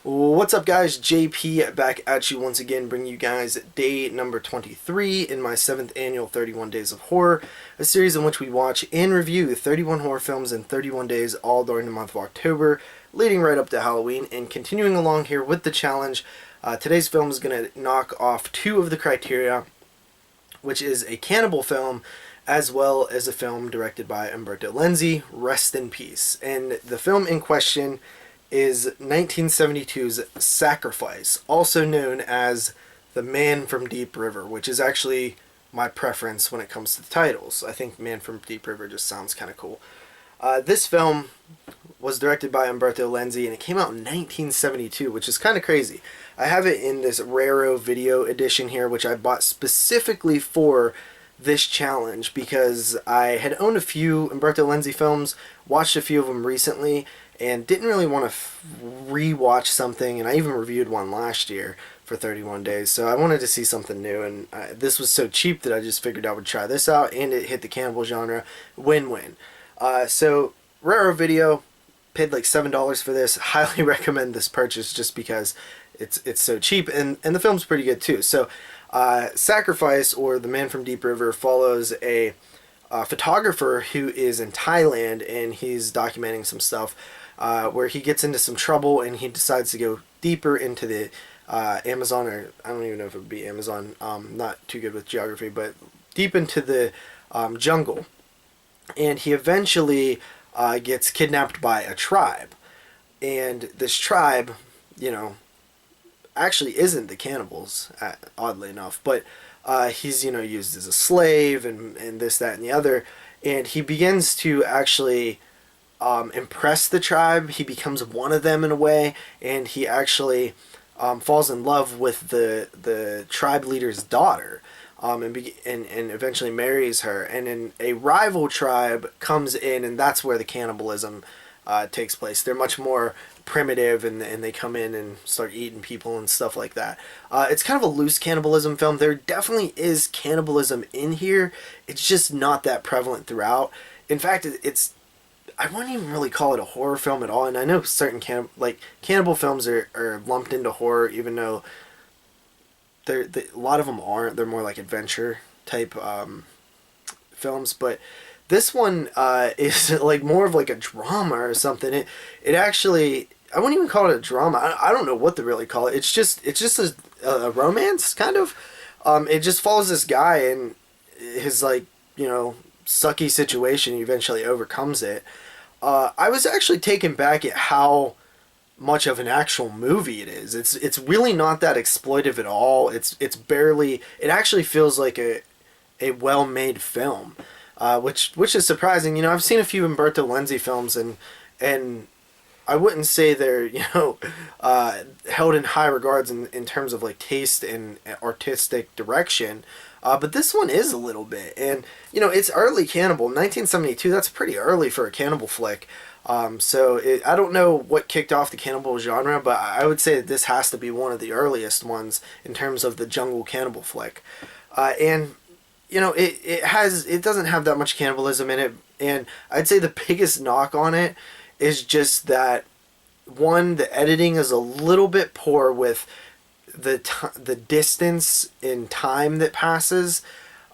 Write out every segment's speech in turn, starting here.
What's up, guys? JP back at you once again, bringing you guys day number 23 in my 7th annual 31 Days of Horror, a series in which we watch and review 31 horror films in 31 days, all during the month of October, leading right up to Halloween. And continuing along here with the challenge, today's film is going to knock off 2 of the criteria, which is a cannibal film as well as a film directed by Umberto Lenzi, rest in peace. And the film in question is 1972's Sacrifice, also known as The Man from Deep River, which is actually my preference when it comes to the titles. I think Man from Deep River just sounds kind of cool. This film was directed by Umberto Lenzi, and it came out in 1972, which is kind of crazy. I have it in this Raro video edition here, which I bought specifically for this challenge because I had owned a few Umberto Lenzi films, watched a few of them recently, and didn't really want to re-watch something, and I even reviewed one last year for 31 days, so I wanted to see something new, and this was so cheap that I just figured I would try this out, and it hit the cannibal genre. Win-win. So, Raro Video, paid like $7 for this. Highly recommend this purchase just because it's so cheap, and the film's pretty good too. So, Sacrifice, or The Man from Deep River, follows a photographer who is in Thailand, and he's documenting some stuff where he gets into some trouble, and he decides to go deeper into the Amazon, or I don't even know if it would be Amazon, not too good with geography, but deep into the jungle. And he eventually gets kidnapped by a tribe. And this tribe, you know, actually isn't the cannibals, oddly enough, but he's, you know, used as a slave and this, that, and the other. And he begins to actually impress the tribe. He becomes one of them in a way, and he actually falls in love with the tribe leader's daughter, and eventually marries her. And then a rival tribe comes in, and that's where the cannibalism takes place. They're much more primitive, and they come in and start eating people and stuff like that. It's kind of a loose cannibalism film. There definitely is cannibalism in here. It's just not that prevalent throughout. In fact, I wouldn't even really call it a horror film at all. And I know certain cannibal films are lumped into horror, even though a lot of them aren't. They're more like adventure type films. But this one is like more of like a drama or something. It actually, I wouldn't even call it a drama. I don't know what to really call it. It's just a romance, kind of. It just follows this guy and his, like, you know, sucky situation. He eventually overcomes it. I was actually taken back at how much of an actual movie it is. It's really not that exploitive at all. It's barely. It actually feels like a well-made film, which is surprising. You know, I've seen a few Umberto Lenzi films, and I wouldn't say they're, you know, held in high regards in terms of like taste and artistic direction. But this one is a little bit. And, you know, it's early cannibal. 1972, that's pretty early for a cannibal flick. So I don't know what kicked off the cannibal genre, but I would say that this has to be one of the earliest ones in terms of the jungle cannibal flick. And, you know, it doesn't have that much cannibalism in it. And I'd say the biggest knock on it is just that, one, the editing is a little bit poor with the distance in time that passes,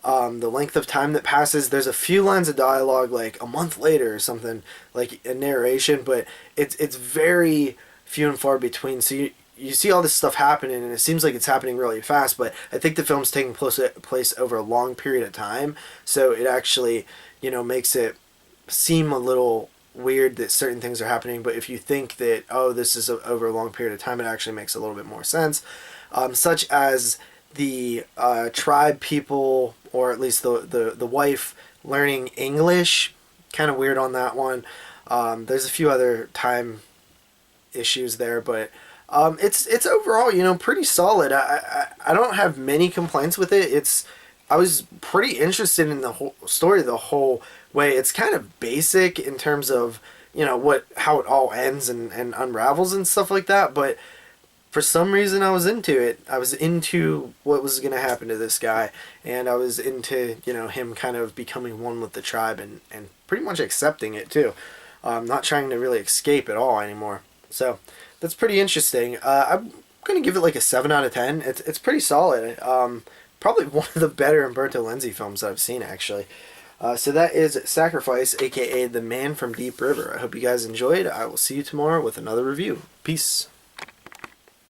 the length of time that passes. There's a few lines of dialogue like a month later or something, like a narration, but it's very few and far between. So you see all this stuff happening, and it seems like it's happening really fast, but I think the film's taking place over a long period of time, so it actually, you know, makes it seem a little weird that certain things are happening. But if you think that, oh, this is over a long period of time, it actually makes a little bit more sense. Such as the tribe people, or at least the wife, learning English. Kind of weird on that one. There's a few other time issues there, but it's overall, you know, pretty solid. I don't have many complaints with it. I was pretty interested in the whole story the whole way. It's kind of basic in terms of, you know, how it all ends and unravels and stuff like that, but for some reason I was into it. I was into what was going to happen to this guy, and I was into, you know, him kind of becoming one with the tribe and pretty much accepting it too. Not trying to really escape at all anymore. So that's pretty interesting. I'm gonna give it like a 7 out of 10. It's pretty solid. Probably one of the better Umberto Lenzi films that I've seen, actually. So that is Sacrifice, aka The Man from Deep River. I hope you guys enjoyed. I will see you tomorrow with another review. Peace.